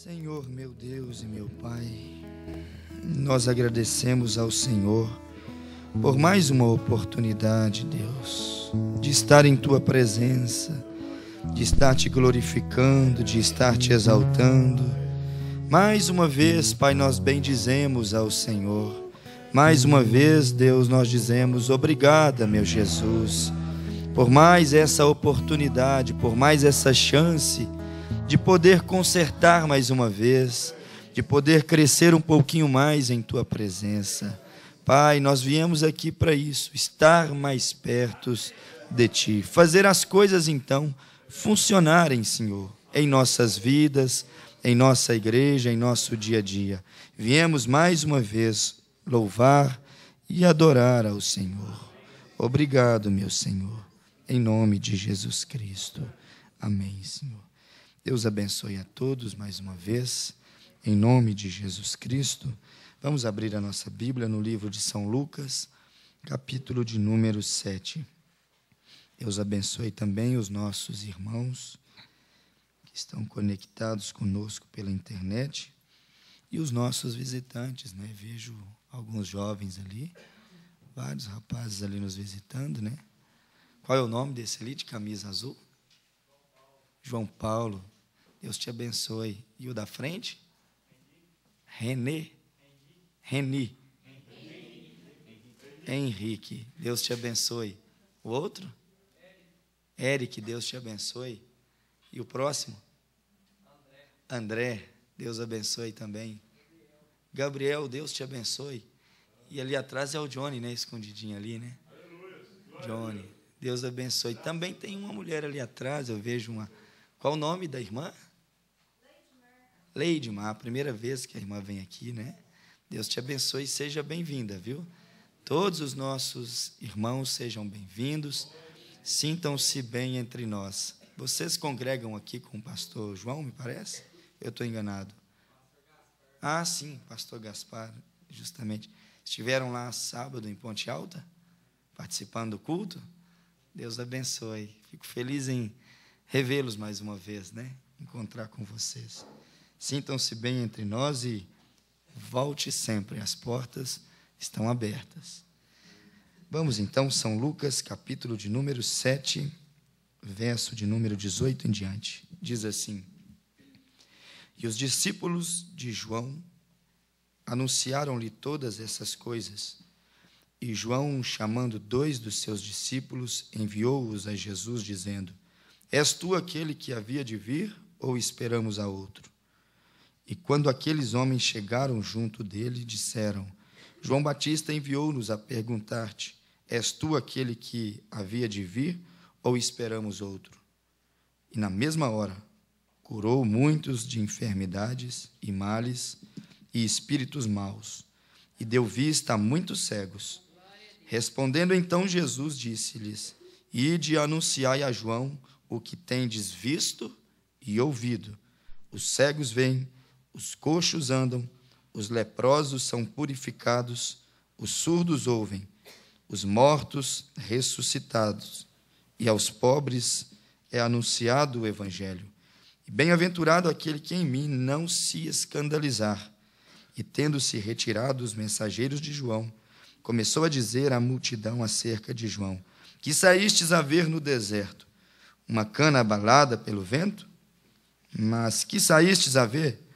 Senhor, meu Deus e meu Pai, nós agradecemos ao Senhor por mais uma oportunidade, Deus, de estar em Tua presença, de estar Te glorificando, de estar Te exaltando. Mais uma vez, Pai, nós bendizemos ao Senhor. Mais uma vez, Deus, nós dizemos obrigada, meu Jesus, por mais essa oportunidade, por mais essa chance de poder consertar mais uma vez, de poder crescer um pouquinho mais em Tua presença. Pai, nós viemos aqui para isso, estar mais perto de Ti, fazer as coisas então funcionarem, Senhor, em nossas vidas, em nossa igreja, em nosso dia a dia. Viemos mais uma vez louvar e adorar ao Senhor. Obrigado, meu Senhor, em nome de Jesus Cristo. Amém, Senhor. Deus abençoe a todos mais uma vez, em nome de Jesus Cristo. Vamos abrir a nossa Bíblia no livro de São Lucas, capítulo de número 7. Deus abençoe também os nossos irmãos que estão conectados conosco pela internet e os nossos visitantes, né? Vejo alguns jovens ali, vários rapazes ali nos visitando, né? Qual é o nome desse ali de camisa azul? João Paulo. Deus te abençoe. E o da frente? Reni. Henrique. Deus te abençoe. O outro? Eric. Deus te abençoe. E o próximo? André. Deus abençoe também. Gabriel. Deus te abençoe. E ali atrás é o Johnny, né? Escondidinho ali, né? Johnny. Deus abençoe. Também tem uma mulher ali atrás, eu vejo uma... Qual o nome da irmã? Leidmar, a primeira vez que a irmã vem aqui, né? Deus te abençoe e seja bem-vinda, viu? Todos os nossos irmãos sejam bem-vindos, sintam-se bem entre nós. Vocês congregam aqui com o pastor João, me parece? Eu estou enganado. Ah, sim, pastor Gaspar, justamente. Estiveram lá sábado em Ponte Alta, participando do culto? Deus abençoe. Fico feliz em revê-los mais uma vez, né? Encontrar com vocês. Sintam-se bem entre nós e volte sempre. As portas estão abertas. Vamos então, São Lucas, capítulo de número 7, verso de número 18 em diante. Diz assim: E os discípulos de João anunciaram-lhe todas essas coisas. E João, chamando 2 dos seus discípulos, enviou-os a Jesus, dizendo: És tu aquele que havia de vir, ou esperamos a outro? E quando aqueles homens chegaram junto dele, disseram: João Batista enviou-nos a perguntar-te: És tu aquele que havia de vir, ou esperamos outro? E na mesma hora curou muitos de enfermidades e males e espíritos maus, e deu vista a muitos cegos. Respondendo então Jesus, disse-lhes: Ide e anunciai a João o que tendes visto e ouvido. Os cegos veem, os coxos andam, os leprosos são purificados, os surdos ouvem, os mortos ressuscitados, e aos pobres é anunciado o Evangelho. E bem-aventurado aquele que em mim não se escandalizar. E tendo-se retirado os mensageiros de João, começou a dizer à multidão acerca de João: Que saístes a ver no deserto? Uma cana abalada pelo vento? Mas que saístes a ver?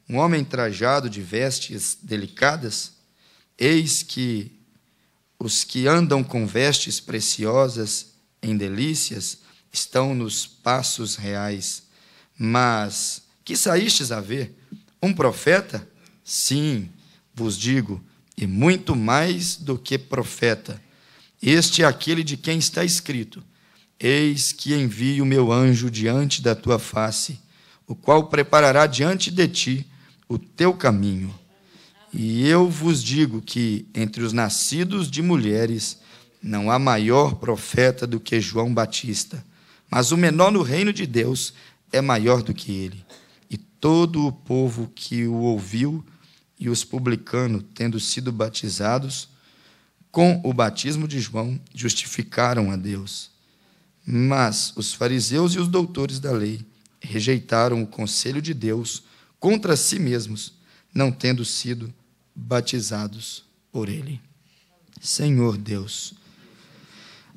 Um homem trajado de vestes delicadas? Eis que os que andam com vestes preciosas em delícias estão nos passos reais. Mas que saístes a ver? Um profeta? Sim, vos digo, e muito mais do que profeta. Este é aquele de quem está escrito: Eis que envio o meu anjo diante da tua face, o qual preparará diante de ti o teu caminho. E eu vos digo que entre os nascidos de mulheres não há maior profeta do que João Batista, mas o menor no reino de Deus é maior do que ele. E todo o povo que o ouviu e os publicanos, tendo sido batizados com o batismo de João, justificaram a Deus. Mas os fariseus e os doutores da lei rejeitaram o conselho de Deus contra si mesmos, não tendo sido batizados por ele. Senhor Deus,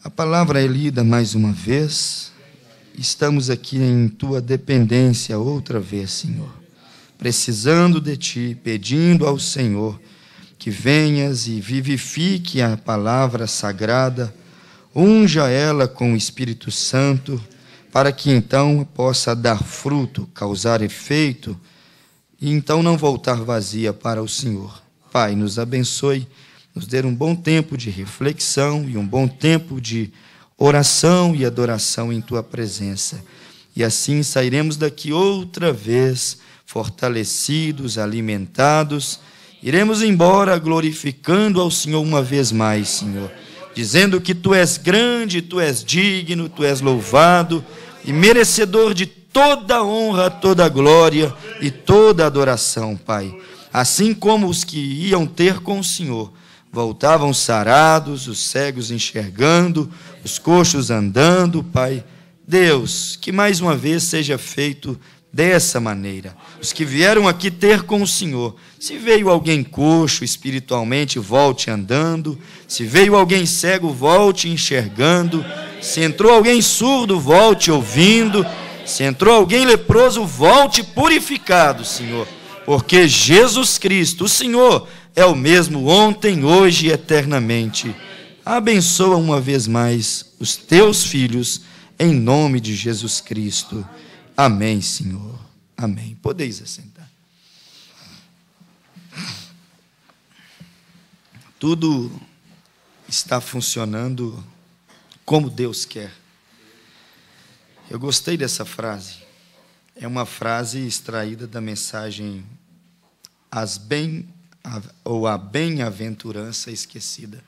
a palavra é lida mais uma vez, estamos aqui em tua dependência outra vez, Senhor, precisando de ti, pedindo ao Senhor que venhas e vivifique a palavra sagrada, unja ela com o Espírito Santo, para que então possa dar fruto, causar efeito, e então não voltar vazia para o Senhor. Pai, nos abençoe, nos dê um bom tempo de reflexão e um bom tempo de oração e adoração em tua presença. E assim sairemos daqui outra vez, fortalecidos, alimentados. Iremos embora glorificando ao Senhor uma vez mais, Senhor, dizendo que tu és grande, tu és digno, tu és louvado e merecedor de toda honra, toda glória e toda adoração, Pai. Assim como os que iam ter com o Senhor voltavam sarados, os cegos enxergando, os coxos andando, Pai. Deus, que mais uma vez seja feito dessa maneira. Os que vieram aqui ter com o Senhor, se veio alguém coxo espiritualmente, volte andando. Se veio alguém cego, volte enxergando. Se entrou alguém surdo, volte ouvindo. Se entrou alguém leproso, volte purificado, Senhor. Porque Jesus Cristo, o Senhor, é o mesmo ontem, hoje e eternamente. Abençoa uma vez mais os teus filhos, em nome de Jesus Cristo. Amém, Senhor. Amém. Podeis assentar. Tudo está funcionando como Deus quer. Eu gostei dessa frase. É uma frase extraída da mensagem a bem-aventurança esquecida.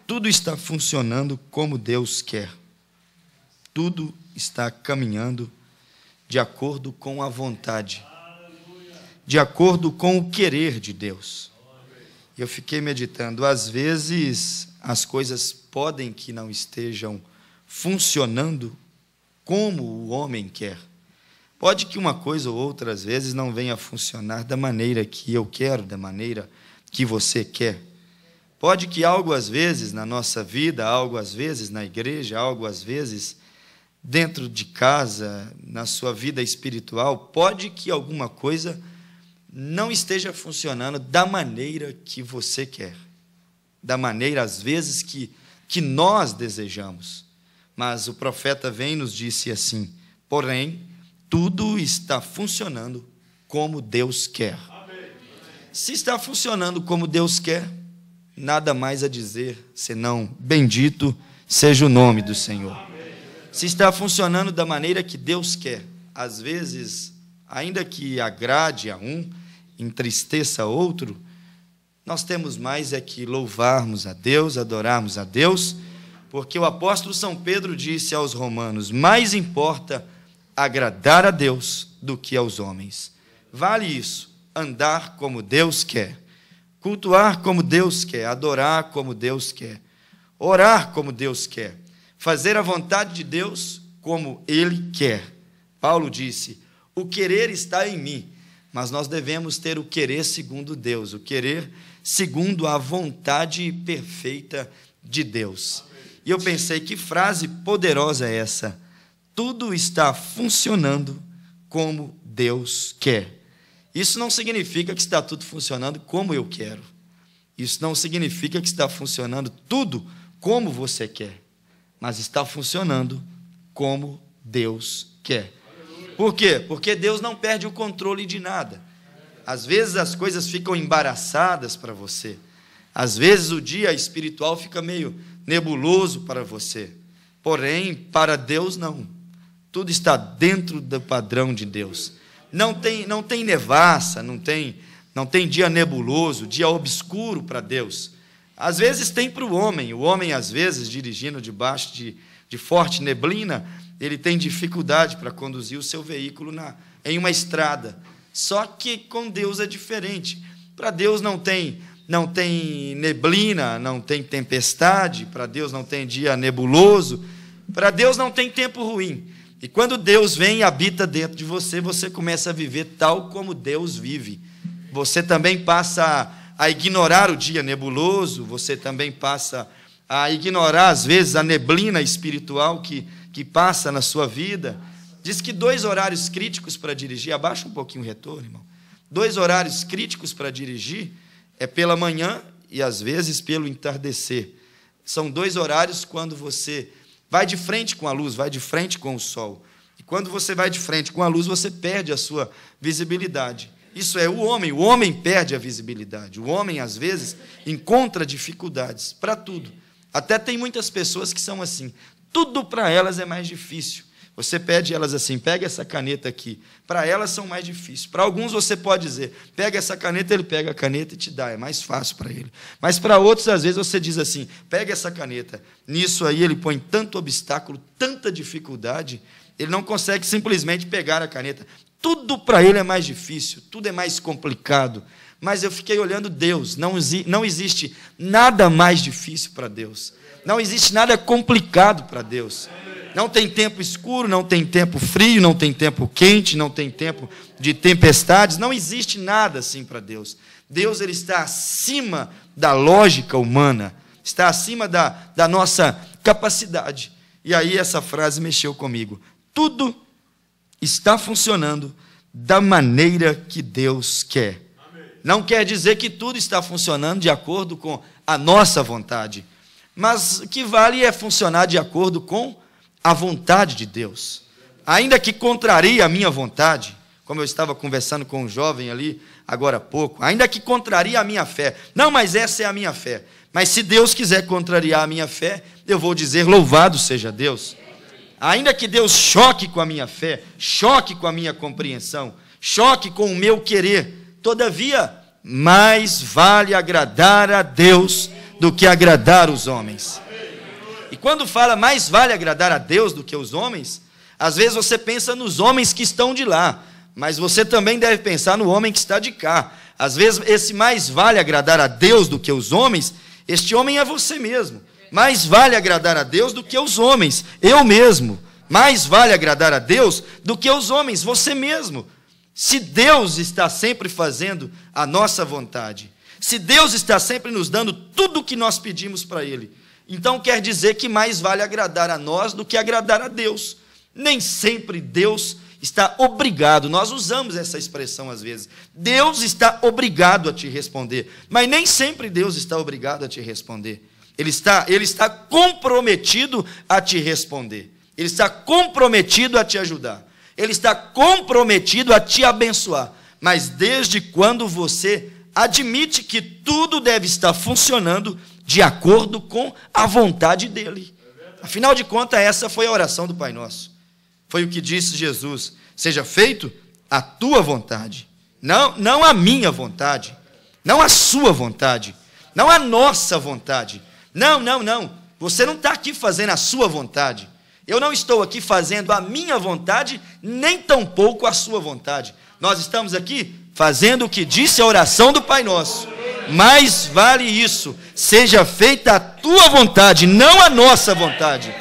Tudo está funcionando como Deus quer. Tudo está caminhando de acordo com a vontade, de acordo com o querer de Deus. Eu fiquei meditando, às vezes as coisas podem que não estejam funcionando como o homem quer. Pode que uma coisa ou outra, às vezes, não venha a funcionar da maneira que eu quero, da maneira que você quer. Pode que algo, às vezes, na nossa vida, algo, às vezes, na igreja, algo, às vezes, dentro de casa, na sua vida espiritual, pode que alguma coisa não esteja funcionando da maneira que você quer, da maneira, às vezes, que nós desejamos. Mas o profeta vem e nos disse assim, porém, tudo está funcionando como Deus quer. Se está funcionando como Deus quer, nada mais a dizer, senão bendito seja o nome do Senhor. Se está funcionando da maneira que Deus quer, às vezes, ainda que agrade a um, entristeça a outro, nós temos mais é que louvarmos a Deus, adorarmos a Deus, porque o apóstolo São Pedro disse aos romanos, mais importa agradar a Deus do que aos homens. Vale isso, andar como Deus quer, cultuar como Deus quer, adorar como Deus quer, orar como Deus quer, fazer a vontade de Deus como Ele quer. Paulo disse, o querer está em mim, mas nós devemos ter o querer segundo Deus, o querer segundo a vontade perfeita de Deus. E eu pensei, que frase poderosa é essa? Tudo está funcionando como Deus quer. Isso não significa que está tudo funcionando como eu quero. Isso não significa que está funcionando tudo como você quer. Mas está funcionando como Deus quer. Por quê? Porque Deus não perde o controle de nada. Às vezes as coisas ficam embaraçadas para você. Às vezes o dia espiritual fica meio nebuloso para você. Porém, para Deus não. Tudo está dentro do padrão de Deus. Não tem nevasca, não tem dia nebuloso, dia obscuro para Deus. Às vezes tem para o homem, às vezes, dirigindo debaixo de forte neblina, ele tem dificuldade para conduzir o seu veículo em uma estrada. Só que com Deus é diferente. Para Deus não tem neblina, não tem tempestade, para Deus não tem dia nebuloso, para Deus não tem tempo ruim. E quando Deus vem e habita dentro de você, você começa a viver tal como Deus vive. Você também passa a ignorar o dia nebuloso, você também passa a ignorar, às vezes, a neblina espiritual que passa na sua vida. Diz que 2 horários críticos para dirigir, abaixa um pouquinho o retorno, irmão. 2 horários críticos para dirigir é pela manhã e, às vezes, pelo entardecer. São 2 horários quando você vai de frente com a luz, vai de frente com o sol. E quando você vai de frente com a luz, você perde a sua visibilidade. Isso é o homem perde a visibilidade. O homem, às vezes, encontra dificuldades para tudo. Até tem muitas pessoas que são assim. Tudo para elas é mais difícil. Você pede elas assim, pega essa caneta aqui. Para elas são mais difíceis. Para alguns você pode dizer, pega essa caneta, ele pega a caneta e te dá. É mais fácil para ele. Mas para outros, às vezes, você diz assim, pega essa caneta. Nisso aí ele põe tanto obstáculo, tanta dificuldade, ele não consegue simplesmente pegar a caneta. Tudo para ele é mais difícil, tudo é mais complicado. Mas eu fiquei olhando Deus. Não existe nada mais difícil para Deus. Não existe nada complicado para Deus. Não tem tempo escuro, não tem tempo frio, não tem tempo quente, não tem tempo de tempestades. Não existe nada assim para Deus. Deus, ele está acima da lógica humana, está acima da nossa capacidade. E aí essa frase mexeu comigo. Tudo está funcionando da maneira que Deus quer. Não quer dizer que tudo está funcionando de acordo com a nossa vontade, mas o que vale é funcionar de acordo com a vontade de Deus. Ainda que contrarie a minha vontade, como eu estava conversando com um jovem ali agora há pouco, ainda que contrarie a minha fé. Não, mas essa é a minha fé. Mas se Deus quiser contrariar a minha fé, eu vou dizer louvado seja Deus. Ainda que Deus choque com a minha fé, choque com a minha compreensão, choque com o meu querer, todavia, mais vale agradar a Deus do que agradar os homens. E quando fala mais vale agradar a Deus do que os homens, às vezes você pensa nos homens que estão de lá, mas você também deve pensar no homem que está de cá. Às vezes esse mais vale agradar a Deus do que os homens, este homem é você mesmo. Mais vale agradar a Deus do que os homens, eu mesmo. Mais vale agradar a Deus do que os homens, você mesmo. Se Deus está sempre fazendo a nossa vontade, se Deus está sempre nos dando tudo o que nós pedimos para Ele, então quer dizer que mais vale agradar a nós do que agradar a Deus. Nem sempre Deus está obrigado, nós usamos essa expressão às vezes, Deus está obrigado a te responder, mas nem sempre Deus está obrigado a te responder. Ele está comprometido a te responder, Ele está comprometido a te ajudar, Ele está comprometido a te abençoar, mas desde quando você admite que tudo deve estar funcionando de acordo com a vontade dEle. Afinal de contas, essa foi a oração do Pai Nosso. Foi o que disse Jesus, seja feito a tua vontade, não a minha vontade, não a sua vontade, não a nossa vontade. Não, você não está aqui fazendo a sua vontade, eu não estou aqui fazendo a minha vontade, nem tampouco a sua vontade. Nós estamos aqui fazendo o que disse a oração do Pai Nosso. Mais vale isso, seja feita a tua vontade, não a nossa vontade.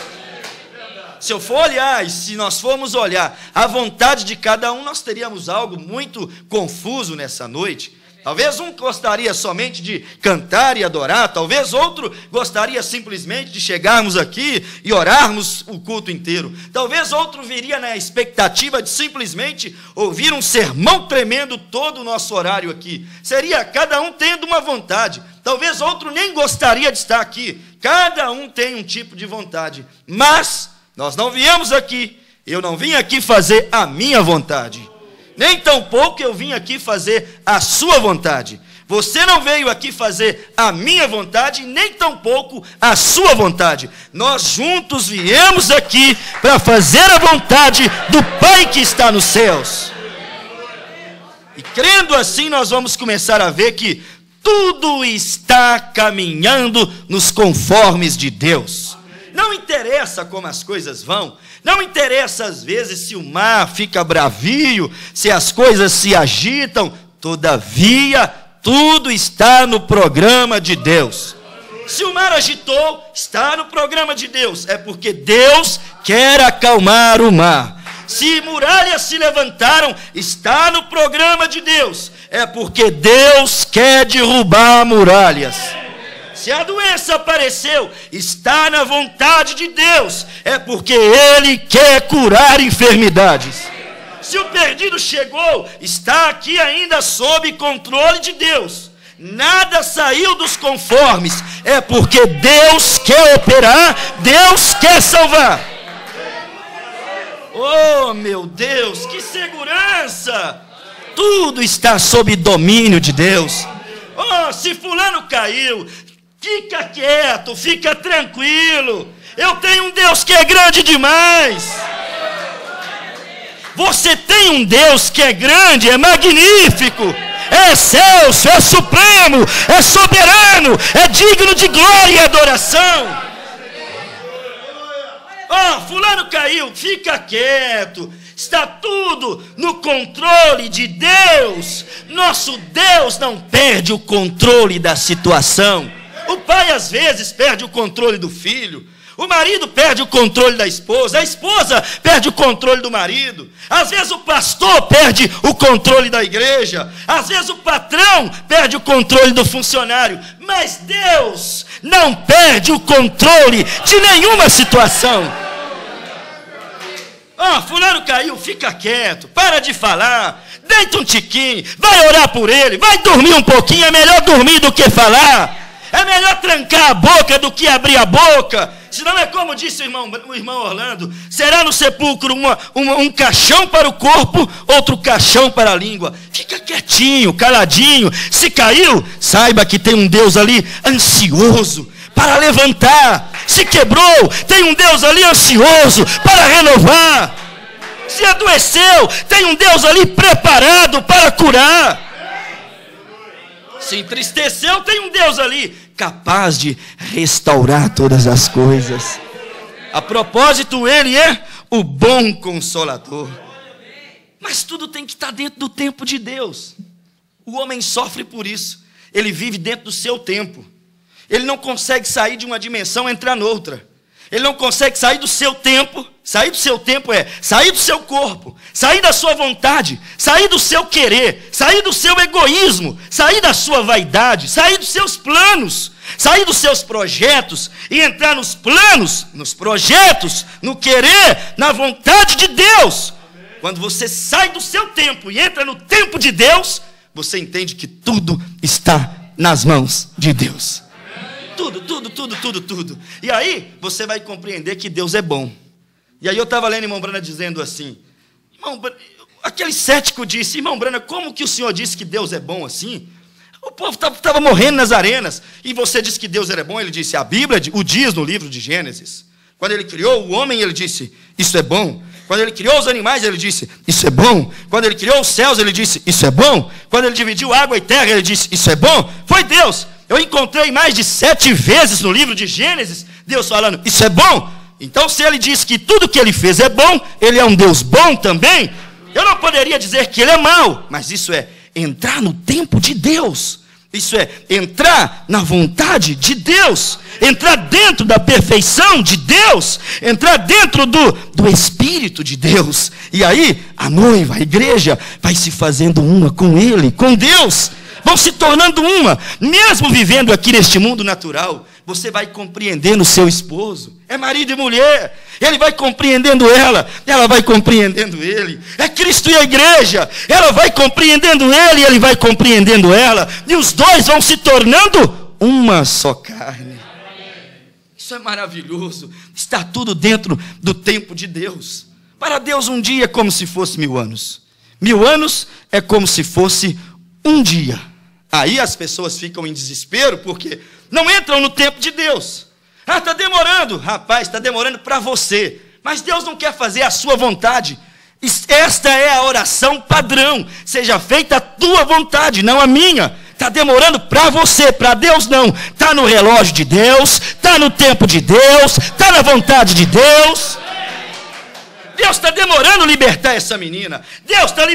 Se eu for olhar, e se nós formos olhar a vontade de cada um, nós teríamos algo muito confuso nessa noite. Talvez um gostaria somente de cantar e adorar, talvez outro gostaria simplesmente de chegarmos aqui e orarmos o culto inteiro. Talvez outro viria na expectativa de simplesmente ouvir um sermão tremendo todo o nosso horário aqui. Seria cada um tendo uma vontade. Talvez outro nem gostaria de estar aqui. Cada um tem um tipo de vontade. Mas nós não viemos aqui, eu não vim aqui fazer a minha vontade. Nem tampouco eu vim aqui fazer a sua vontade. Você não veio aqui fazer a minha vontade, nem tampouco a sua vontade. Nós juntos viemos aqui para fazer a vontade do Pai que está nos céus. E crendo assim, nós vamos começar a ver que tudo está caminhando nos conformes de Deus. Não interessa como as coisas vão, não interessa às vezes se o mar fica bravio, se as coisas se agitam, todavia tudo está no programa de Deus. Se o mar agitou, está no programa de Deus. É porque Deus quer acalmar o mar. Se muralhas se levantaram, está no programa de Deus. É porque Deus quer derrubar muralhas. Se a doença apareceu, está na vontade de Deus. É porque Ele quer curar enfermidades. Se o perdido chegou, está aqui ainda sob controle de Deus. Nada saiu dos conformes. É porque Deus quer operar, Deus quer salvar. Oh, meu Deus, que segurança! Tudo está sob domínio de Deus. Oh, se fulano caiu, fica quieto, fica tranquilo. Eu tenho um Deus que é grande demais. Você tem um Deus que é grande, é magnífico, é excelso, é supremo, é soberano, é digno de glória e adoração. Oh, fulano caiu, fica quieto. Está tudo no controle de Deus. Nosso Deus não perde o controle da situação. O pai às vezes perde o controle do filho. O marido perde o controle da esposa. A esposa perde o controle do marido. Às vezes o pastor perde o controle da igreja. Às vezes o patrão perde o controle do funcionário. Mas Deus não perde o controle de nenhuma situação. Oh, fulano caiu, fica quieto, para de falar, deita um tiquinho, vai orar por ele, vai dormir um pouquinho. É melhor dormir do que falar. É melhor trancar a boca do que abrir a boca. Senão é como disse o irmão Orlando, será no sepulcro um caixão para o corpo, outro caixão para a língua. Fica quietinho, caladinho. Se caiu, saiba que tem um Deus ali ansioso para levantar. Se quebrou, tem um Deus ali ansioso para renovar. Se adoeceu, tem um Deus ali preparado para curar. Se entristeceu, tem um Deus ali capaz de restaurar todas as coisas. A propósito, Ele é o bom consolador. Mas tudo tem que estar dentro do tempo de Deus. O homem sofre por isso. Ele vive dentro do seu tempo. Ele não consegue sair de uma dimensão e entrar noutra. Ele não consegue sair do seu tempo. Sair do seu tempo é sair do seu corpo, sair da sua vontade, sair do seu querer, sair do seu egoísmo, sair da sua vaidade, sair dos seus planos, sair dos seus projetos e entrar nos planos, nos projetos, no querer, na vontade de Deus. Quando você sai do seu tempo e entra no tempo de Deus, você entende que tudo está nas mãos de Deus. Tudo. E aí você vai compreender que Deus é bom. E aí eu estava lendo irmão Brana dizendo assim, aquele cético disse, irmão Brana, como que o senhor disse que Deus é bom assim? O povo estava morrendo nas arenas, e você disse que Deus era bom. Ele disse, a Bíblia o diz no livro de Gênesis. Quando ele criou o homem, ele disse, isso é bom. Quando ele criou os animais, ele disse, isso é bom. Quando ele criou os céus, ele disse, isso é bom. Quando ele dividiu água e terra, ele disse, isso é bom. Foi Deus. Eu encontrei mais de 7 vezes no livro de Gênesis, Deus falando, isso é bom. Então, se ele diz que tudo que ele fez é bom, ele é um Deus bom também. Eu não poderia dizer que ele é mau, mas isso é entrar no tempo de Deus. Isso é entrar na vontade de Deus, entrar dentro da perfeição de Deus, entrar dentro do Espírito de Deus. E aí, a noiva, a igreja, vai se fazendo uma com Ele, com Deus. Vão se tornando uma, mesmo vivendo aqui neste mundo natural. Você vai compreendendo o seu esposo, é marido e mulher, ele vai compreendendo ela vai compreendendo ele, é Cristo e a igreja, ela vai compreendendo ele, ele vai compreendendo ela, e os dois vão se tornando uma só carne. Isso é maravilhoso, está tudo dentro do tempo de Deus. Para Deus um dia é como se fosse 1000 anos, 1000 anos é como se fosse um dia. Aí as pessoas ficam em desespero, porque não entram no tempo de Deus. Ah, está demorando. Rapaz, está demorando para você. Mas Deus não quer fazer a sua vontade. Esta é a oração padrão. Seja feita a tua vontade, não a minha. Está demorando para você, para Deus não. Está no relógio de Deus, está no tempo de Deus, está na vontade de Deus. Deus está demorando libertar essa menina. Deus está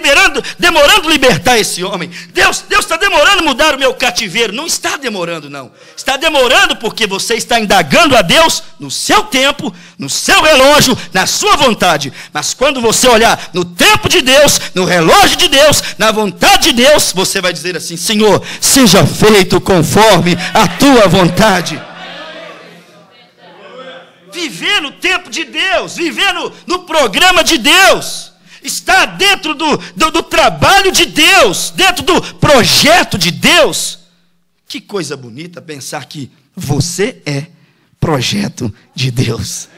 demorando libertar esse homem. Deus está demorando mudar o meu cativeiro. Não está demorando, não. Está demorando porque você está indagando a Deus no seu tempo, no seu relógio, na sua vontade. Mas quando você olhar no tempo de Deus, no relógio de Deus, na vontade de Deus, você vai dizer assim: Senhor, seja feito conforme a tua vontade. Viver no tempo de Deus, viver no programa de Deus, estar dentro do trabalho de Deus, dentro do projeto de Deus. Que coisa bonita pensar que você é projeto de Deus.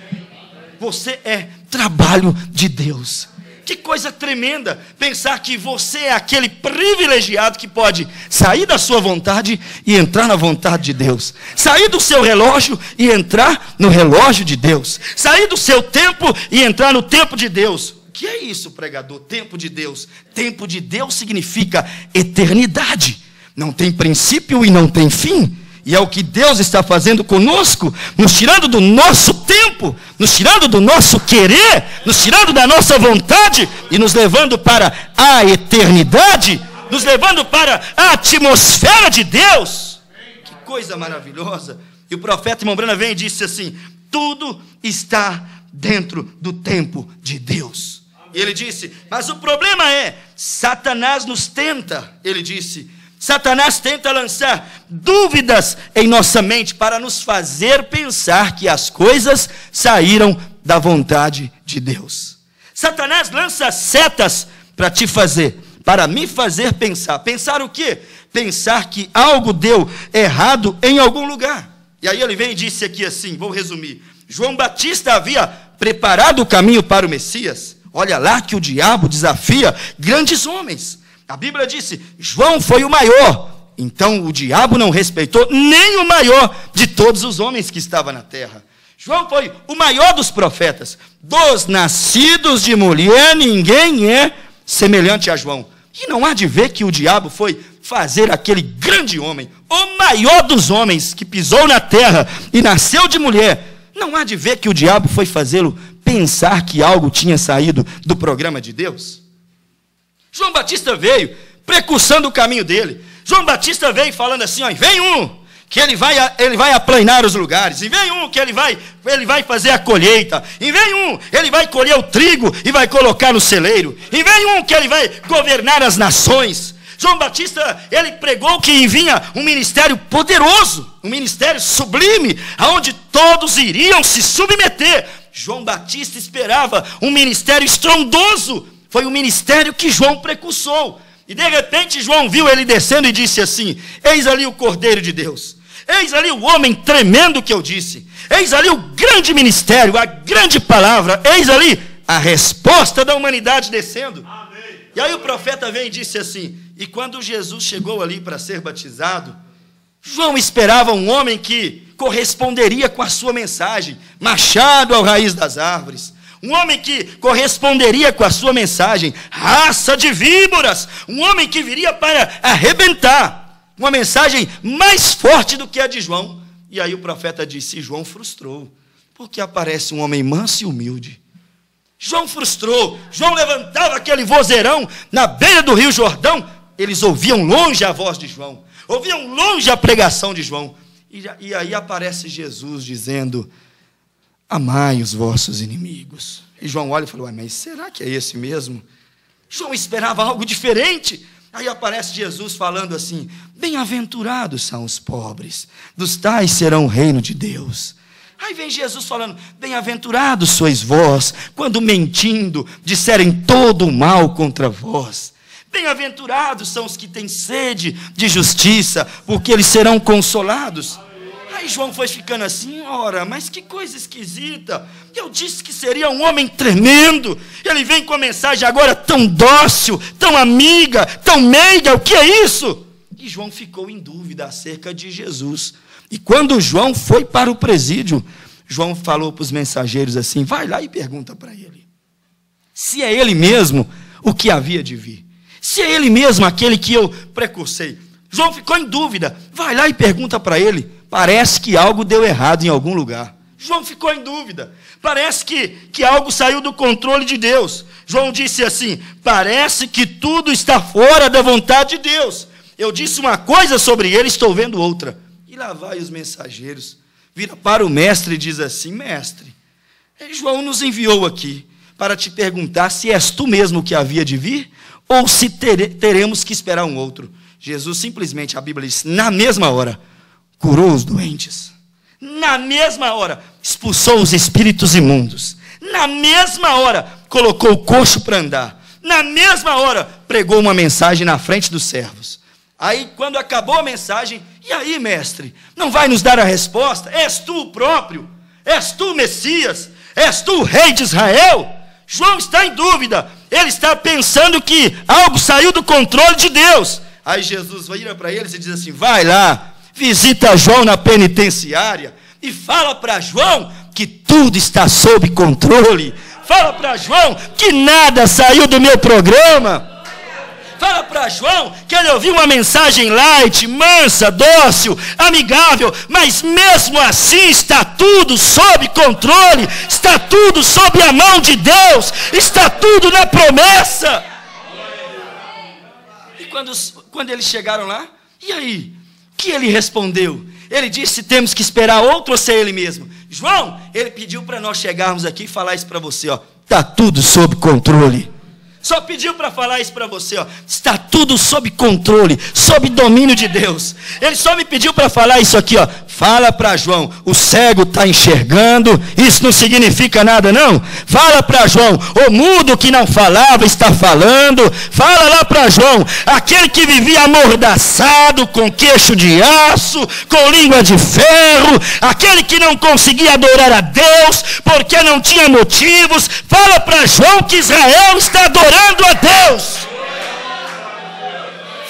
Você é trabalho de Deus. Que coisa tremenda pensar que você é aquele privilegiado que pode sair da sua vontade e entrar na vontade de Deus. Sair do seu relógio e entrar no relógio de Deus. Sair do seu tempo e entrar no tempo de Deus. O que é isso, pregador? Tempo de Deus. Tempo de Deus significa eternidade. Não tem princípio e não tem fim. E é o que Deus está fazendo conosco, nos tirando do nosso tempo, nos tirando do nosso querer, nos tirando da nossa vontade e nos levando para a eternidade, nos levando para a atmosfera de Deus. Que coisa maravilhosa. E o profeta irmão Branham vem e disse assim: tudo está dentro do tempo de Deus. E ele disse: mas o problema é, Satanás nos tenta. Ele disse: Satanás tenta lançar dúvidas em nossa mente para nos fazer pensar que as coisas saíram da vontade de Deus. Satanás lança setas para me fazer pensar. Pensar o quê? Pensar que algo deu errado em algum lugar. E aí ele vem e disse aqui assim, vou resumir. João Batista havia preparado o caminho para o Messias. Olha lá que o diabo desafia grandes homens. A Bíblia disse: João foi o maior. Então o diabo não respeitou nem o maior de todos os homens que estavam na terra. João foi o maior dos profetas. Dos nascidos de mulher, ninguém é semelhante a João. E não há de ver que o diabo foi fazer aquele grande homem, o maior dos homens que pisou na terra e nasceu de mulher. Não há de ver que o diabo foi fazê-lo pensar que algo tinha saído do programa de Deus. João Batista veio precursando o caminho dele. João Batista veio falando assim: ó, vem um que ele vai aplanar os lugares, e vem um que ele vai fazer a colheita, e vem um, ele vai colher o trigo e vai colocar no celeiro, e vem um que ele vai governar as nações. João Batista, ele pregou que vinha um ministério poderoso, um ministério sublime, aonde todos iriam se submeter. João Batista esperava um ministério estrondoso. Foi o ministério que João precursou. E de repente João viu ele descendo e disse assim: eis ali o Cordeiro de Deus. Eis ali o homem tremendo que eu disse. Eis ali o grande ministério, a grande palavra. Eis ali a resposta da humanidade descendo. Amém. E aí o profeta veio e disse assim: e quando Jesus chegou ali para ser batizado, João esperava um homem que corresponderia com a sua mensagem. Machado ao raiz das árvores. Um homem que corresponderia com a sua mensagem, raça de víboras, um homem que viria para arrebentar, uma mensagem mais forte do que a de João. E aí o profeta disse: João frustrou, porque aparece um homem manso e humilde. João frustrou, João levantava aquele vozeirão na beira do rio Jordão, eles ouviam longe a voz de João, ouviam longe a pregação de João, e aí aparece Jesus dizendo: amai os vossos inimigos. E João olha e falou: mas será que é esse mesmo? João esperava algo diferente. Aí aparece Jesus falando assim: bem-aventurados são os pobres, dos tais serão o reino de Deus. Aí vem Jesus falando: bem-aventurados sois vós, quando mentindo disserem todo o mal contra vós. Bem-aventurados são os que têm sede de justiça, porque eles serão consolados. Aí João foi ficando assim: ora, mas que coisa esquisita. Eu disse que seria um homem tremendo. Ele vem com a mensagem agora tão dócil, tão amiga, tão meiga. O que é isso? E João ficou em dúvida acerca de Jesus. E quando João foi para o presídio, João falou para os mensageiros assim: vai lá e pergunta para ele se é ele mesmo o que havia de vir. Se é ele mesmo aquele que eu precursei. João ficou em dúvida. Vai lá e pergunta para ele. Parece que algo deu errado em algum lugar. João ficou em dúvida. Parece que algo saiu do controle de Deus. João disse assim: parece que tudo está fora da vontade de Deus. Eu disse uma coisa sobre ele, estou vendo outra. E lá vai os mensageiros. Vira para o mestre e diz assim: mestre, João nos enviou aqui para te perguntar se és tu mesmo que havia de vir, ou se teremos que esperar um outro. Jesus simplesmente, a Bíblia diz, na mesma hora, curou os doentes. Na mesma hora, expulsou os espíritos imundos. Na mesma hora, colocou o coxo para andar. Na mesma hora, pregou uma mensagem na frente dos servos. Aí, quando acabou a mensagem, e aí, mestre, não vai nos dar a resposta? És tu o próprio? És tu o Messias? És tu o rei de Israel? João está em dúvida. Ele está pensando que algo saiu do controle de Deus. Aí Jesus vira para eles e diz assim: vai lá, visita João na penitenciária e fala para João que tudo está sob controle. Fala para João que nada saiu do meu programa. Fala para João que ele ouviu uma mensagem light, mansa, dócil, amigável, mas mesmo assim está tudo sob controle, está tudo sob a mão de Deus, está tudo na promessa. E quando eles chegaram lá, e aí? O que ele respondeu? Ele disse: temos que esperar outro ou ser ele mesmo? João, ele pediu para nós chegarmos aqui e falar isso para você, ó. Está tudo sob controle. Só pediu para falar isso para você, ó. Está tudo sob controle, sob domínio de Deus. Ele só me pediu para falar isso aqui, ó. Fala para João, o cego está enxergando. Isso não significa nada, não. Fala para João, o mudo que não falava está falando. Fala lá para João, aquele que vivia amordaçado, com queixo de aço, com língua de ferro, aquele que não conseguia adorar a Deus porque não tinha motivos. Fala para João que Israel está adorando a Deus.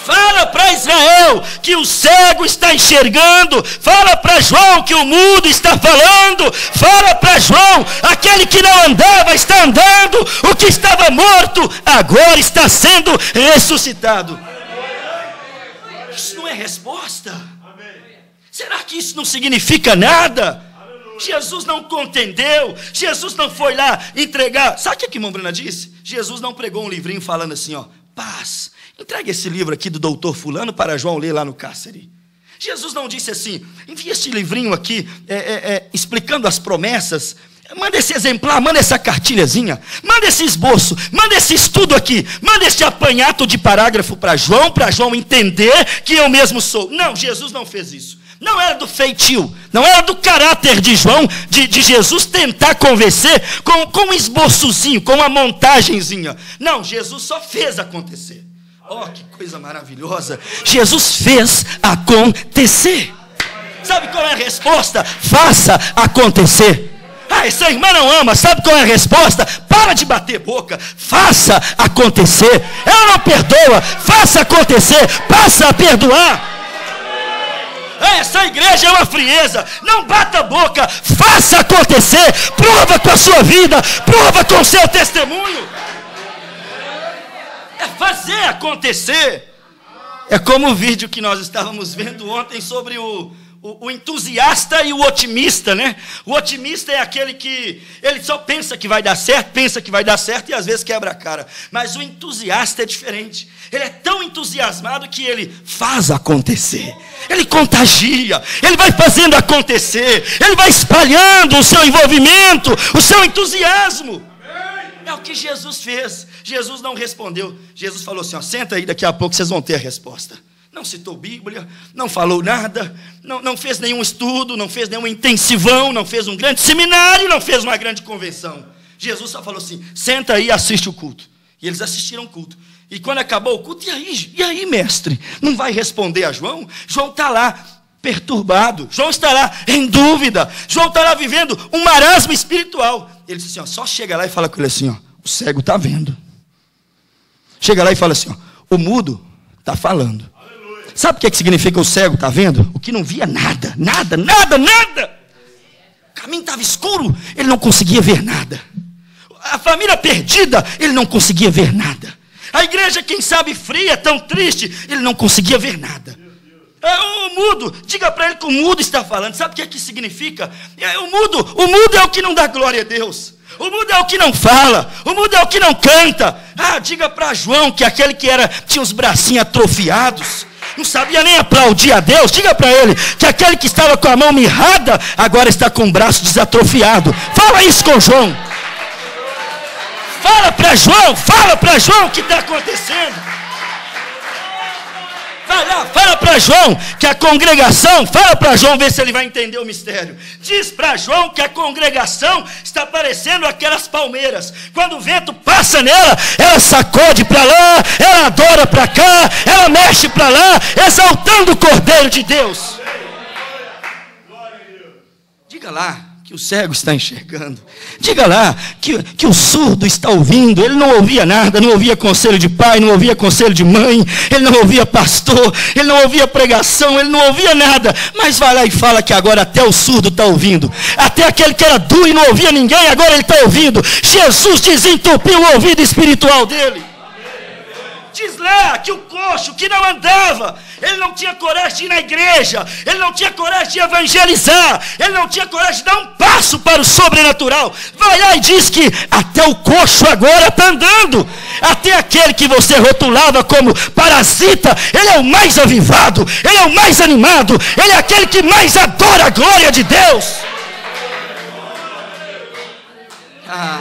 Fala para Israel que o cego está enxergando. Fala para João que o mudo está falando. Fala para João, aquele que não andava está andando. O que estava morto agora está sendo ressuscitado. Isso não é resposta? Será que isso não significa nada? Jesus não contendeu. Jesus não foi lá entregar. Sabe o que a irmã Bruna disse? Jesus não pregou um livrinho falando assim, ó: paz, entregue esse livro aqui do doutor fulano para João ler lá no cárcere. Jesus não disse assim: envia esse livrinho aqui explicando as promessas. Manda esse exemplar, manda essa cartilhazinha, manda esse esboço, manda esse estudo aqui, manda esse apanhado de parágrafo para João entender que eu mesmo sou. Não, Jesus não fez isso. Não era do feitio, não era do caráter de João, de Jesus tentar convencer com um esboçozinho, com uma montagenzinha. Não, Jesus só fez acontecer. Oh, que coisa maravilhosa. Jesus fez acontecer. Sabe qual é a resposta? Faça acontecer. Ah, essa irmã não ama. Sabe qual é a resposta? Para de bater boca. Faça acontecer. Ela não perdoa. Faça acontecer. Passa a perdoar. Essa igreja é uma frieza. Não bata a boca. Faça acontecer. Prova com a sua vida. Prova com o seu testemunho. É fazer acontecer. É como o vídeo que nós estávamos vendo ontem sobre o entusiasta e o otimista, né? O otimista é aquele que ele só pensa que vai dar certo e às vezes quebra a cara. Mas o entusiasta é diferente. Ele é tão entusiasmado que ele faz acontecer. Ele contagia, ele vai fazendo acontecer, ele vai espalhando o seu envolvimento, o seu entusiasmo. É o que Jesus fez. Jesus não respondeu. Jesus falou assim, ó: senta aí, daqui a pouco vocês vão ter a resposta. Não citou Bíblia, não falou nada, não fez nenhum estudo, não fez nenhum intensivão, não fez um grande seminário, não fez uma grande convenção. Jesus só falou assim: senta aí e assiste o culto. E eles assistiram o culto. E quando acabou o culto, e aí, mestre? Não vai responder a João? João está lá perturbado, João está lá em dúvida, João está lá vivendo um marasmo espiritual. Ele disse assim, ó: só chega lá e fala com ele assim, ó: o cego está vendo. Chega lá e fala assim, ó: o mudo está falando. Sabe o que significa o cego está vendo? O que não via nada. O caminho estava escuro, ele não conseguia ver nada. A família perdida, ele não conseguia ver nada. A igreja, quem sabe, fria, tão triste, ele não conseguia ver nada. O mudo, diga para ele que o mudo está falando. Sabe o que significa? O mudo é o que não dá glória a Deus. O mudo é o que não fala. O mudo é o que não canta. Diga para João, que aquele que tinha os bracinhos atrofiados, não sabia nem aplaudir a Deus. Diga para ele que aquele que estava com a mão mirrada, agora está com o braço desatrofiado. Fala isso com João. Fala para João o que está acontecendo. Vai lá, fala para João que a congregação, fala para João ver se ele vai entender o mistério. Diz para João que a congregação está parecendo aquelas palmeiras. Quando o vento passa nela, ela sacode para lá, ela adora para cá, ela mexe para lá, exaltando o Cordeiro de Deus. Diga lá que o cego está enxergando. Diga lá que o surdo está ouvindo. Ele não ouvia nada, não ouvia conselho de pai, não ouvia conselho de mãe, ele não ouvia pastor, ele não ouvia pregação, ele não ouvia nada. Mas vai lá e fala que agora até o surdo está ouvindo. Até aquele que era duro e não ouvia ninguém, agora ele está ouvindo. Jesus desentupiu o ouvido espiritual dele. Diz lá que o coxo que não andava, ele não tinha coragem de ir na igreja, ele não tinha coragem de evangelizar, ele não tinha coragem de dar um passo para o sobrenatural. Vai lá e diz que até o coxo agora está andando. Até aquele que você rotulava como parasita, ele é o mais avivado, ele é o mais animado, ele é aquele que mais adora a glória de Deus.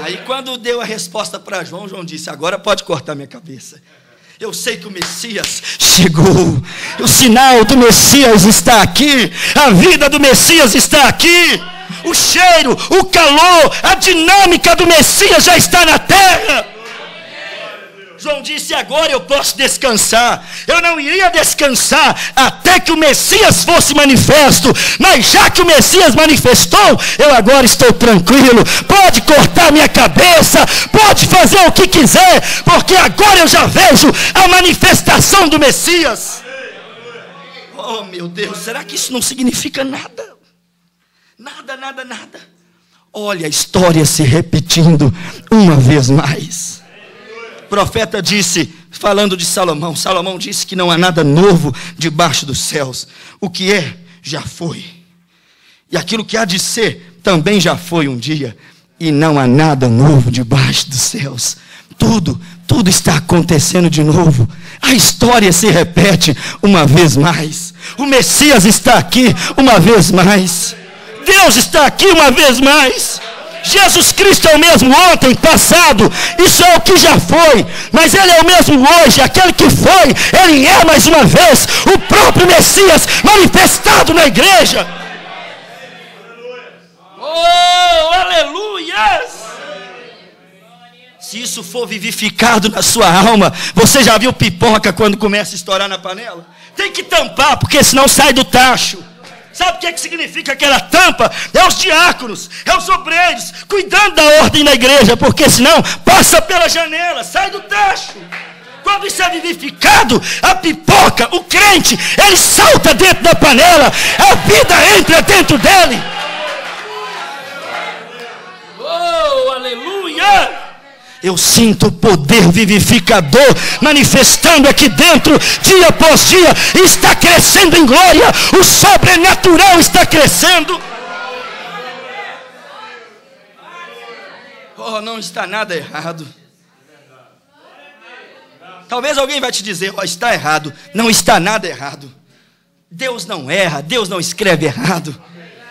E quando deu a resposta para João, João disse: agora pode cortar minha cabeça. Eu sei que o Messias chegou. O sinal do Messias está aqui. A vida do Messias está aqui. O cheiro, o calor, a dinâmica do Messias já está na terra. João disse: agora eu posso descansar. Eu não iria descansar até que o Messias fosse manifesto, mas já que o Messias manifestou, eu agora estou tranquilo. Pode cortar minha cabeça, pode fazer o que quiser, porque agora eu já vejo a manifestação do Messias. Oh meu Deus, será que isso não significa nada? Nada. Olha a história se repetindo uma vez mais. O profeta disse, falando de Salomão, Salomão disse que não há nada novo debaixo dos céus. O que é, já foi. E aquilo que há de ser, também já foi um dia. E não há nada novo debaixo dos céus. Tudo está acontecendo de novo. A história se repete uma vez mais. O Messias está aqui uma vez mais. Deus está aqui uma vez mais. Jesus Cristo é o mesmo ontem, passado, isso é o que já foi, mas Ele é o mesmo hoje, aquele que foi, Ele é mais uma vez, o próprio Messias manifestado na igreja. Oh, aleluias! Se isso for vivificado na sua alma, você já viu pipoca quando começa a estourar na panela? Tem que tampar, porque senão sai do tacho. Sabe o que significa aquela tampa? É os diáconos, é os obreiros, cuidando da ordem na igreja, porque senão passa pela janela, sai do tacho. Quando isso é vivificado, a pipoca, o crente, ele salta dentro da panela, a vida entra dentro dele. Oh, aleluia! Eu sinto o poder vivificador manifestando aqui dentro, dia após dia, está crescendo em glória, o sobrenatural está crescendo. Oh, não está nada errado. Talvez alguém vai te dizer: oh, está errado. Não está nada errado. Deus não erra, Deus não escreve errado.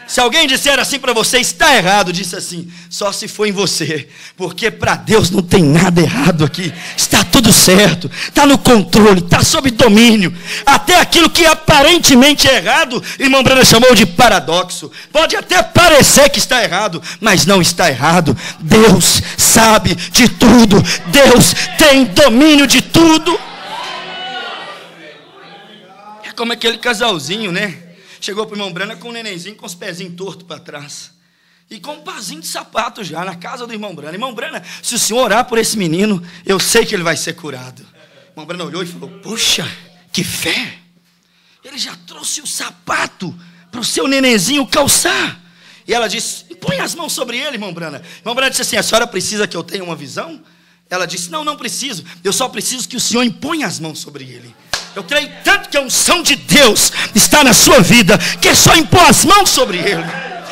Se alguém disser assim para você, está errado, disse assim, só se for em você, porque para Deus não tem nada errado aqui, está tudo certo, está no controle, está sob domínio. Até aquilo que aparentemente é errado, irmão Brana chamou de paradoxo, pode até parecer que está errado, mas não está errado. Deus sabe de tudo, Deus tem domínio de tudo. É como aquele casalzinho, né? Chegou para o irmão Brana com um nenenzinho com os pezinhos tortos para trás. E com um pazinho de sapato já, na casa do irmão Brana. Irmão Brana, se o senhor orar por esse menino, eu sei que ele vai ser curado. O irmão Brana olhou e falou: puxa, que fé. Ele já trouxe o sapato para o seu nenenzinho calçar. E ela disse: põe as mãos sobre ele, irmão Brana. O irmão Brana disse assim: a senhora precisa que eu tenha uma visão? Ela disse: não preciso. Eu só preciso que o senhor imponha as mãos sobre ele. Eu creio tanto que a unção de Deus está na sua vida, que é só impor as mãos sobre ele.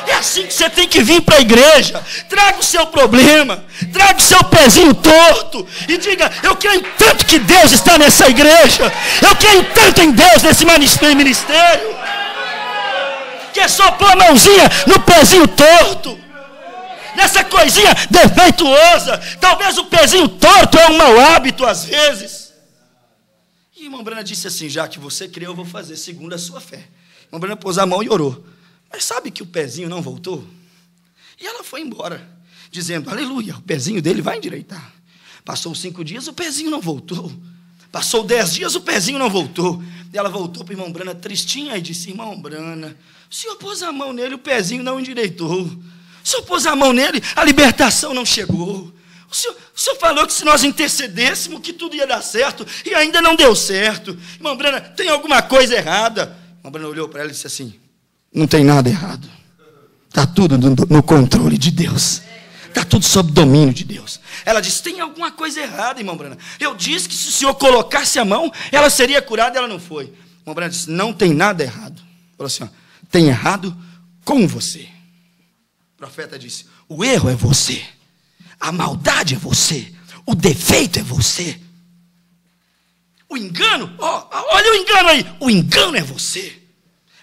É assim que você tem que vir para a igreja. Traga o seu problema, traga o seu pezinho torto e diga: eu creio tanto que Deus está nessa igreja, eu creio tanto em Deus nesse ministério, que é só pôr a mãozinha no pezinho torto, nessa coisinha defeituosa. Talvez o pezinho torto é um mau hábito às vezes. E irmã Brana disse assim: já que você crê, eu vou fazer segundo a sua fé. Irmã Brana pôs a mão e orou. Mas sabe que o pezinho não voltou? E ela foi embora, dizendo: aleluia, o pezinho dele vai endireitar. Passou 5 dias, o pezinho não voltou. Passou 10 dias, o pezinho não voltou. E ela voltou para a irmã Brana tristinha e disse: irmão Brana, o senhor pôs a mão nele, o pezinho não endireitou. O senhor pôs a mão nele, a libertação não chegou. O senhor falou que se nós intercedêssemos, que tudo ia dar certo, e ainda não deu certo. Irmã Brana, tem alguma coisa errada? A irmã Brana olhou para ela e disse assim: não tem nada errado. Está tudo no controle de Deus. Está tudo sob domínio de Deus. Ela disse: tem alguma coisa errada, irmão Brana. Eu disse que se o senhor colocasse a mão, ela seria curada, e ela não foi. Irmão Brana disse: não tem nada errado. Falou assim: ó, tem errado com você. O profeta disse: o erro é você, a maldade é você, o defeito é você, o engano, olha o engano aí, o engano é você,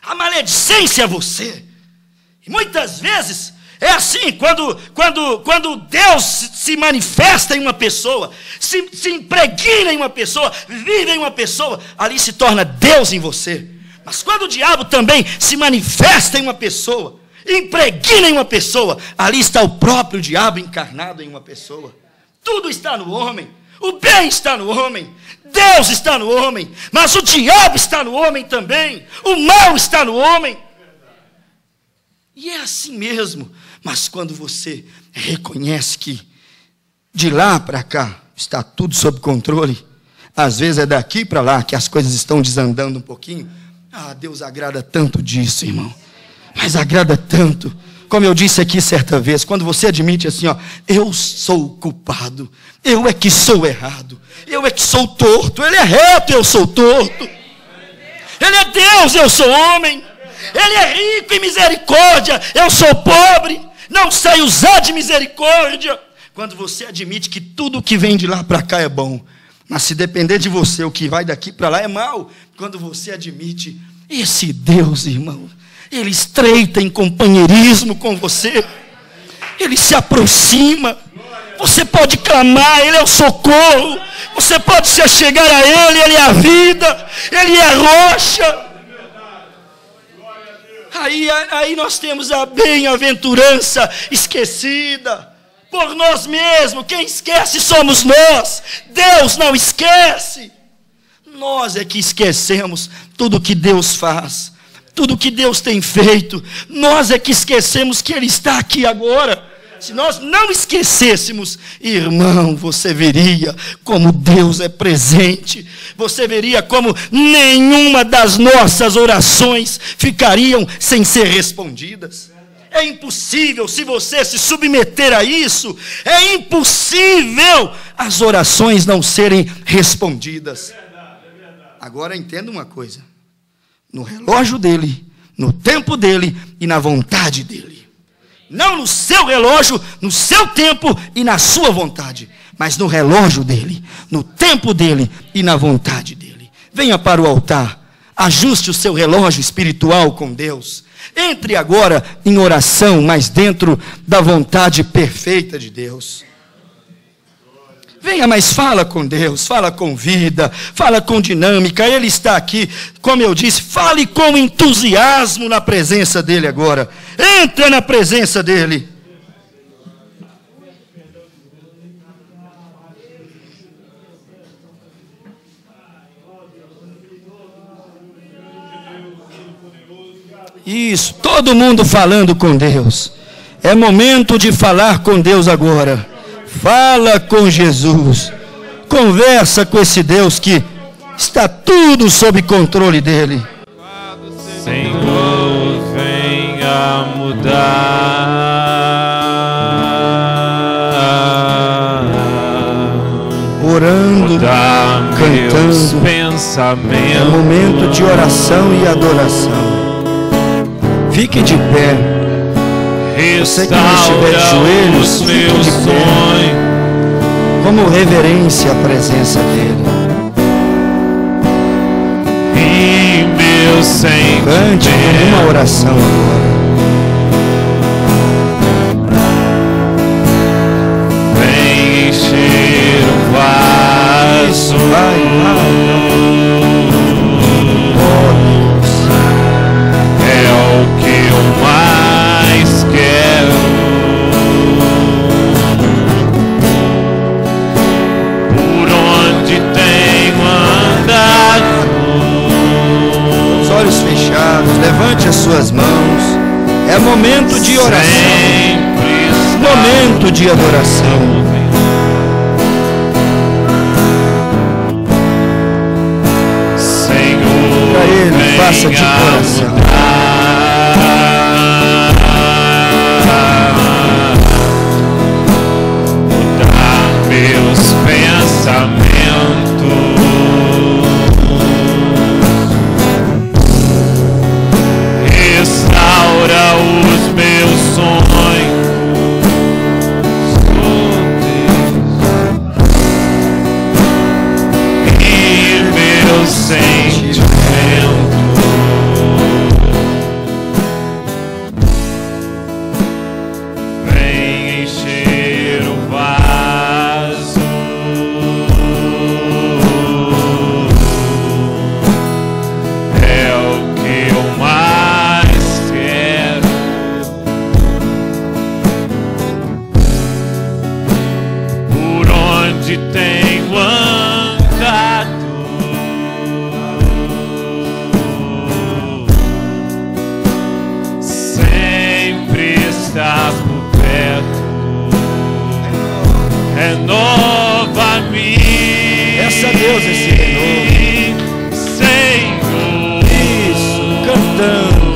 a maledicência é você. E muitas vezes é assim, quando Deus se manifesta em uma pessoa, se impregna em uma pessoa, vive em uma pessoa, ali se torna Deus em você. Mas quando o diabo também se manifesta em uma pessoa, impregna em uma pessoa, ali está o próprio diabo encarnado em uma pessoa. Tudo está no homem, o bem está no homem, Deus está no homem, mas o diabo está no homem também, o mal está no homem. E é assim mesmo. Mas quando você reconhece que de lá para cá está tudo sob controle, às vezes é daqui para lá que as coisas estão desandando um pouquinho. Deus agrada tanto disso, irmão. Mas agrada tanto. Como eu disse aqui certa vez, quando você admite assim, eu sou culpado, eu é que sou errado, eu é que sou torto, ele é reto, eu sou torto, ele é Deus, eu sou homem, ele é rico em misericórdia, eu sou pobre, não sei usar de misericórdia. Quando você admite que tudo que vem de lá para cá é bom, mas se depender de você, o que vai daqui para lá é mal. Quando você admite, esse Deus, irmão, ele estreita em companheirismo com você, ele se aproxima, você pode clamar, ele é o socorro, você pode se achegar a ele, ele é a vida, ele é a rocha. Aí nós temos a bem-aventurança esquecida por nós mesmos. Quem esquece somos nós. Deus não esquece. Nós é que esquecemos tudo que Deus faz, tudo que Deus tem feito. Nós é que esquecemos que Ele está aqui agora. Se nós não esquecêssemos, irmão, você veria como Deus é presente. Você veria como nenhuma das nossas orações ficariam sem ser respondidas. É impossível, se você se submeter a isso, é impossível as orações não serem respondidas. Agora entenda uma coisa: no relógio dele, no tempo dele e na vontade dele. Não no seu relógio, no seu tempo e na sua vontade, mas no relógio dele, no tempo dele e na vontade dele. Venha para o altar, ajuste o seu relógio espiritual com Deus. Entre agora em oração, mas dentro da vontade perfeita de Deus. Venha, mas fala com Deus, fala com vida, fala com dinâmica. Ele está aqui, como eu disse, fale com entusiasmo na presença dele agora. Entra na presença dele. Isso, todo mundo falando com Deus. É momento de falar com Deus agora. Fala com Jesus, conversa com esse Deus que está tudo sob controle dele. Senhor, venha mudar, orando, cantando, pensamento. É momento de oração e adoração. Fique de pé. Você que não estiver de joelhos, fique de pé. Como reverência à presença dele. E meu sentimento. Cante como uma oração agora. Vem encher o vaso. Vai. É o que eu mais quero. Por onde tenho andado. Os olhos fechados, levante as suas mãos. É momento de oração. Momento de adoração. Para Ele, faça de coração. Mudar meus pensamentos. Restaura os meus sonhos. E meus sentimentos. Vem encher o vaso. É o que eu mais quero. Por onde tenho andado. Sempre estás por perto. Renova-me. Peça a Deus esse renovo. Senhor. Isso, cantando.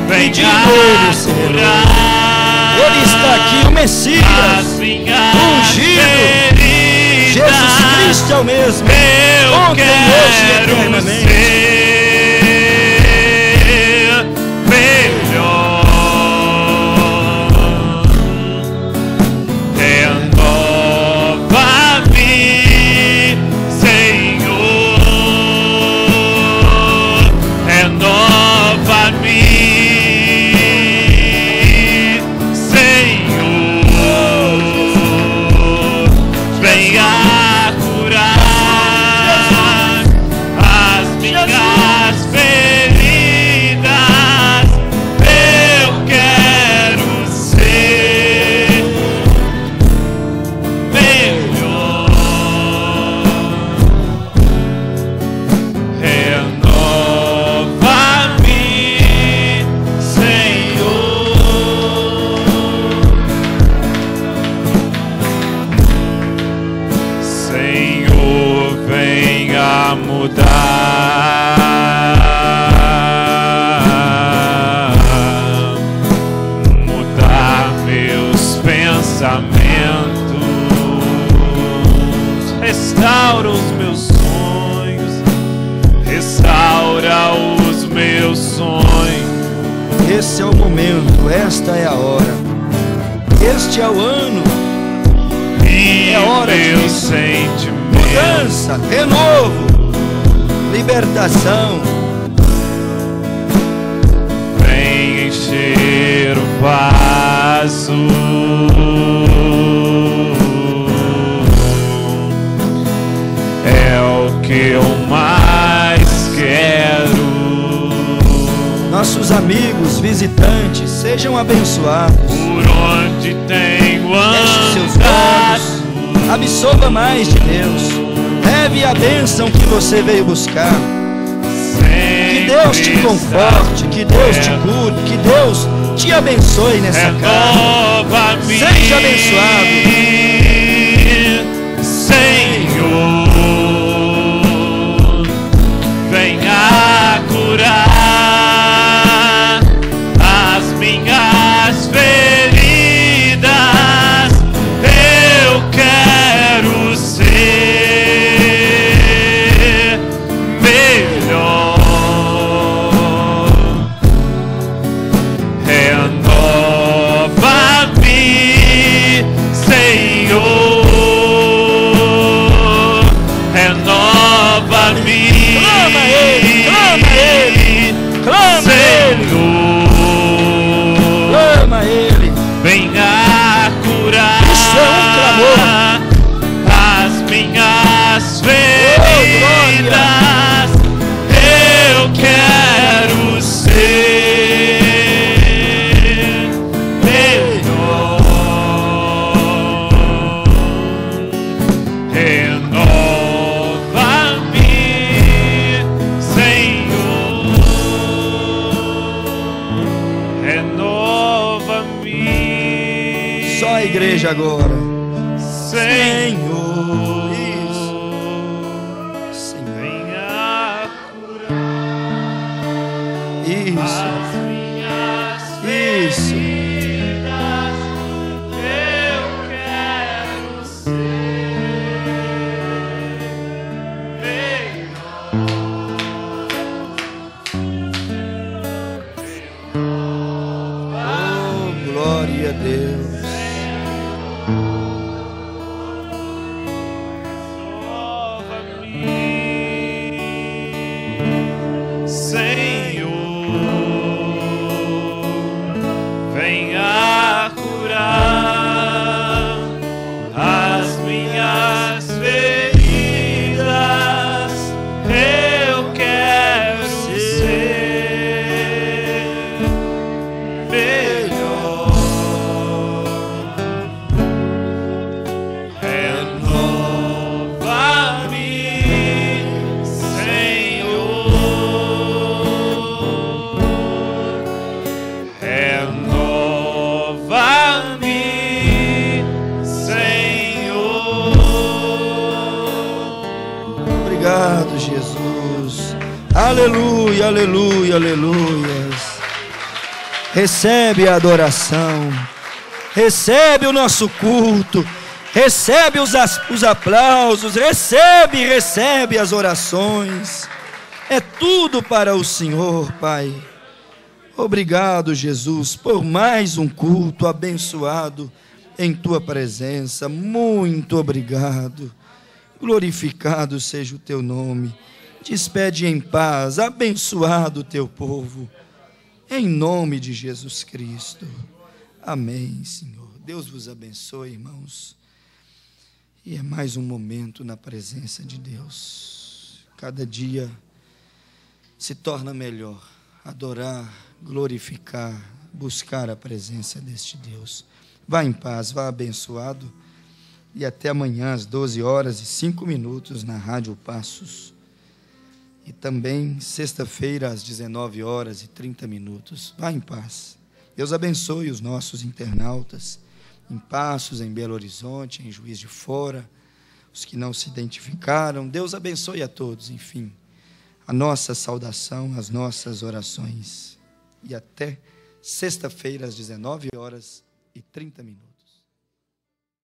Vem Pedindo Ele esse renovo. curar Ele está aqui, o Messias, as minhas ungido. feridas. Jesus Cristo é o mesmo. Eu Ontem, hoje e quero eternamente. ser melhor. Renova-me, Senhor. Renova-me, Senhor. Venha curar as minhas feridas. Eu quero ser melhor. Renova-me, Senhor. Senhor, venha mudar meus pensamentos, restaura os meus sonhos, restaura os meus sonhos. Esse é o momento, esta é a hora. Este é o ano. E É hora meu de sentimento. mudança, renovo, libertação. Vem encher o vaso. É o que eu mais quero. Nossos amigos, visitantes, sejam abençoados. Por onde tenho Feche seus andado. olhos. Absorva mais de Deus. Leve a bênção que você veio buscar. Que Deus te conforte, que Deus te cure, que Deus te abençoe nessa casa. Renova-me, Seja abençoado. Senhor. Venha curar as minhas feridas. Eu quero ser melhor. Renova-me, Senhor. Renova-me, Clama Ele, clama Ele, Senhor. clama Ele. Venha curar Isso é um clamor. as minhas feridas. Eu quero ser melhor. Renova-me, Senhor. Renova-me. Só a igreja agora. Senhor. Isso. Senhor. Venha curar Isso. as minhas Isso. feridas. Eu quero ser Oh, glória a Deus. Senhor, venha curar as minhas feridas. Eu quero ser melhor. Renova-me, Senhor. Obrigado, Jesus. Aleluia, aleluia, aleluia. Recebe a adoração. Recebe o nosso culto. Recebe os aplausos. Recebe as orações. É tudo para o Senhor, Pai. Obrigado, Jesus, por mais um culto abençoado em Tua presença. Muito obrigado. Glorificado seja o Teu nome. Despede em paz, abençoado o Teu povo. Em nome de Jesus Cristo. Amém, Senhor. Deus vos abençoe, irmãos. E é mais um momento na presença de Deus. Cada dia se torna melhor. Adorar, glorificar, buscar a presença deste Deus. Vá em paz, vá abençoado. E até amanhã às 12h05 na Rádio Passos. E também sexta-feira às 19h30. Vá em paz. Deus abençoe os nossos internautas em Passos, em Belo Horizonte, em Juiz de Fora, os que não se identificaram. Deus abençoe a todos, enfim. A nossa saudação, as nossas orações. E até sexta-feira às 19h30.